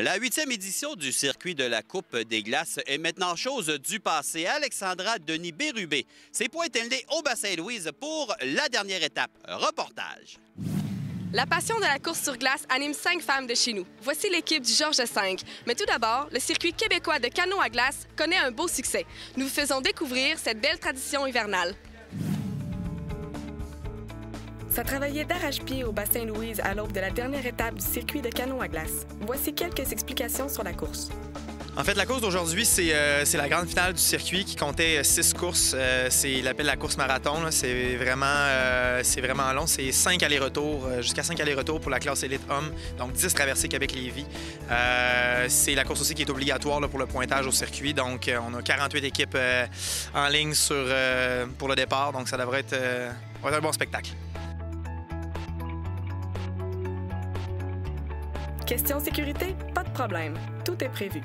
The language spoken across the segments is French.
La 8e édition du circuit de la Coupe des glaces est maintenant chose du passé. Alexandra Denis-Bérubé s'est pointée au bassin Louise pour la dernière étape. Reportage. La passion de la course sur glace anime 5 femmes de chez nous. Voici l'équipe du Georges V. Mais tout d'abord, le circuit québécois de canot à glace connaît un beau succès. Nous vous faisons découvrir cette belle tradition hivernale. Ça travaillait d'arrache-pied au bassin Louise à l'aube de la dernière étape du circuit de canot à glace. Voici quelques explications sur la course. En fait, la course d'aujourd'hui, c'est la grande finale du circuit qui comptait 6 courses. Il appelle la course marathon. C'est vraiment long. C'est 5 allers-retours, jusqu'à 5 allers-retours pour la classe élite homme, donc 10 traversées Québec-Lévis. C'est la course aussi qui est obligatoire là, pour le pointage au circuit. Donc, on a 48 équipes en ligne pour le départ. Donc, ça devrait être un bon spectacle. Question sécurité, pas de problème. Tout est prévu.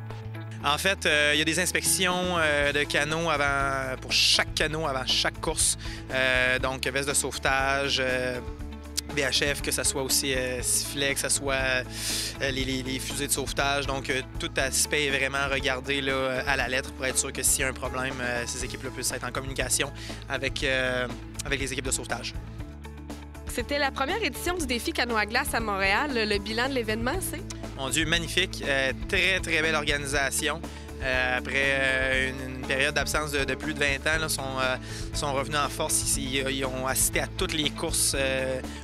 En fait, il y a des inspections de canaux pour chaque canot avant chaque course. Donc, veste de sauvetage, VHF, que ce soit aussi sifflet, que ce soit les fusées de sauvetage. Donc, tout aspect est vraiment regardé là, à la lettre pour être sûr que s'il y a un problème, ces équipes-là puissent être en communication avec les équipes de sauvetage. C'était la première édition du défi canot à glace à Montréal. Le bilan de l'événement, c'est? Mon Dieu, magnifique. Très, très belle organisation. Après une période d'absence de plus de 20 ans, là, sont revenus en force. Ils ont assisté à toutes les courses,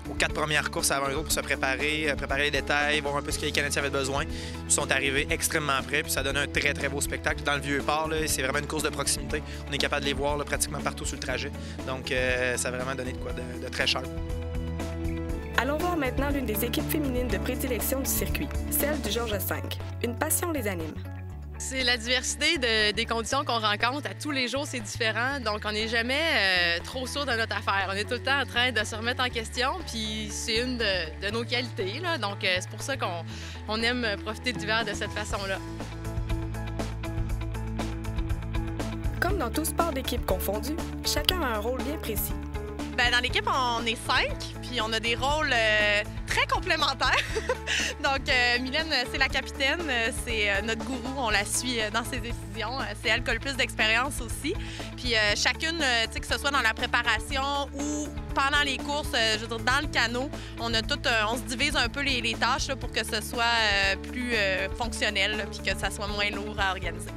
aux 4 premières courses avant eux pour se préparer les détails, voir un peu ce que les Canadiens avaient besoin. Ils sont arrivés extrêmement prêts, puis ça donne un très, très beau spectacle. Dans le Vieux-Port, c'est vraiment une course de proximité. On est capable de les voir là, pratiquement partout sur le trajet. Donc, ça a vraiment donné de quoi de très sharp. Allons voir maintenant l'une des équipes féminines de prédilection du circuit, celle du Georges V. Une passion les anime. C'est la diversité des conditions qu'on rencontre. À tous les jours, c'est différent. Donc, on n'est jamais trop sûr de notre affaire. On est tout le temps en train de se remettre en question, puis c'est une de nos qualités, là. Donc, c'est pour ça qu'on aime profiter de l'hiver de cette façon-là. Comme dans tout sport d'équipe confondu, chacun a un rôle bien précis. Bien, dans l'équipe, on est 5, puis on a des rôles très complémentaires. Donc, Mylène, c'est la capitaine, c'est notre gourou, on la suit dans ses décisions. C'est elle qui a le plus d'expérience aussi. Puis chacune, tu sais, que ce soit dans la préparation ou pendant les courses, je veux dire, dans le canot, on se divise un peu les tâches là, pour que ce soit plus fonctionnel, puis que ça soit moins lourd à organiser.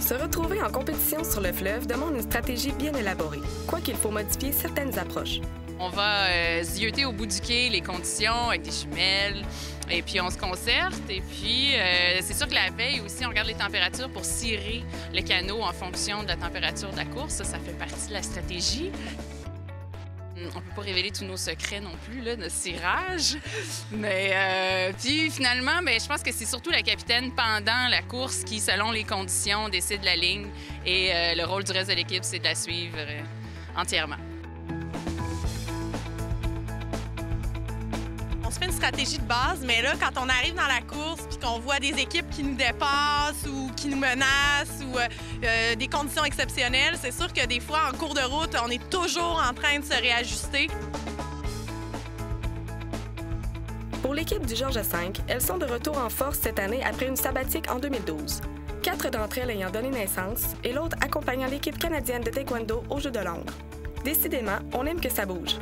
Se retrouver en compétition sur le fleuve demande une stratégie bien élaborée, quoiqu'il faut modifier certaines approches. On va zioter au bout du quai les conditions avec des jumelles, et puis on se concerte. Et puis, c'est sûr que la veille aussi, on regarde les températures pour cirer le canot en fonction de la température de la course. Ça fait partie de la stratégie. On ne peut pas révéler tous nos secrets non plus, là, notre cirage. Mais puis finalement, je pense que c'est surtout la capitaine pendant la course qui, selon les conditions, décide la ligne. Et le rôle du reste de l'équipe, c'est de la suivre entièrement. On se fait une stratégie de base, mais là, quand on arrive dans la course puis qu'on voit des équipes qui nous dépassent ou qui nous menacent ou des conditions exceptionnelles, c'est sûr que des fois, en cours de route, on est toujours en train de se réajuster. Pour l'équipe du Georges V, elles sont de retour en force cette année après une sabbatique en 2012. 4 d'entre elles ayant donné naissance et l'autre accompagnant l'équipe canadienne de taekwondo aux Jeux de Londres. Décidément, on aime que ça bouge.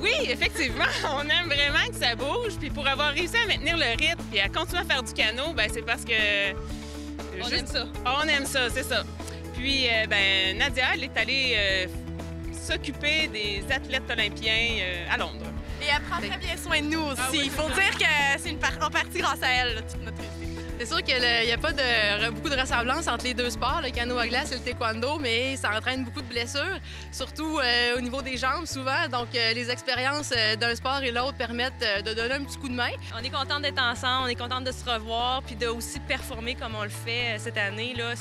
Oui, effectivement, on aime vraiment que ça bouge. Puis pour avoir réussi à maintenir le rythme et à continuer à faire du canot, c'est parce que... On aime ça. On aime ça, c'est ça. Puis, Nadia, elle est allée s'occuper des athlètes olympiens à Londres. Et elle prend très bien soin de nous aussi. Il faut dire que c'est en partie grâce à elle, là, toute notre réussite. C'est sûr qu'il n'y a pas beaucoup de ressemblance entre les deux sports, le canot à glace et le taekwondo, mais ça entraîne beaucoup de blessures, surtout au niveau des jambes souvent. Donc, les expériences d'un sport et l'autre permettent de donner un petit coup de main. On est contente d'être ensemble, on est contente de se revoir puis de aussi performer comme on le fait cette année. Là.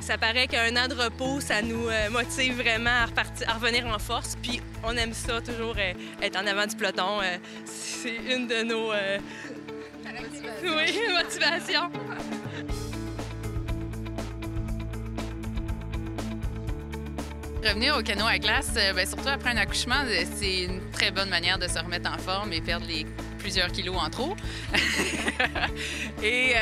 Ça paraît qu'un an de repos, ça nous motive vraiment à revenir en force. Puis on aime ça, toujours être en avant du peloton. C'est une de nos... Oui, motivation. Revenir au canot à glace, surtout après un accouchement, c'est une très bonne manière de se remettre en forme et perdre les plusieurs kilos en trop. Et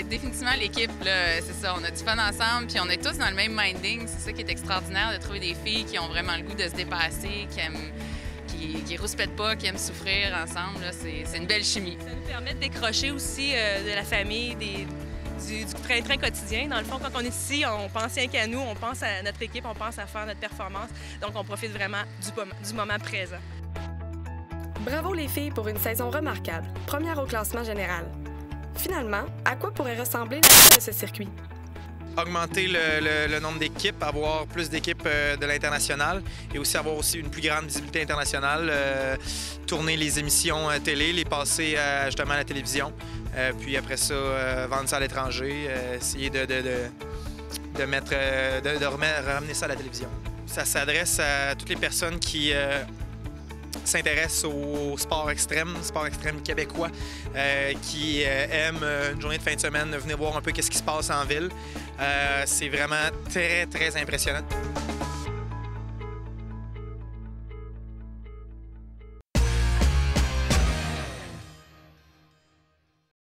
définitivement, l'équipe, c'est ça, on a du fun ensemble, puis on est tous dans le même minding. C'est ça qui est extraordinaire, de trouver des filles qui ont vraiment le goût de se dépasser, qui rouspètent pas, qui aiment souffrir ensemble. C'est une belle chimie. Ça nous permet de décrocher aussi de la famille, du train-train quotidien. Dans le fond, quand on est ici, on pense rien qu'à nous, on pense à notre équipe, on pense à faire notre performance. Donc, on profite vraiment du moment présent. Bravo les filles pour une saison remarquable, première au classement général. Finalement, à quoi pourrait ressembler la suite de ce circuit? Augmenter le nombre d'équipes, avoir plus d'équipes de l'international et aussi avoir aussi une plus grande visibilité internationale, tourner les émissions télé, les passer justement à la télévision, puis après ça, vendre ça à l'étranger, essayer de ramener ça à la télévision. Ça s'adresse à toutes les personnes qui s'intéressent au sport extrême québécois, qui aiment une journée de fin de semaine, venir voir un peu qu'est-ce qui se passe en ville. C'est vraiment très, très impressionnant.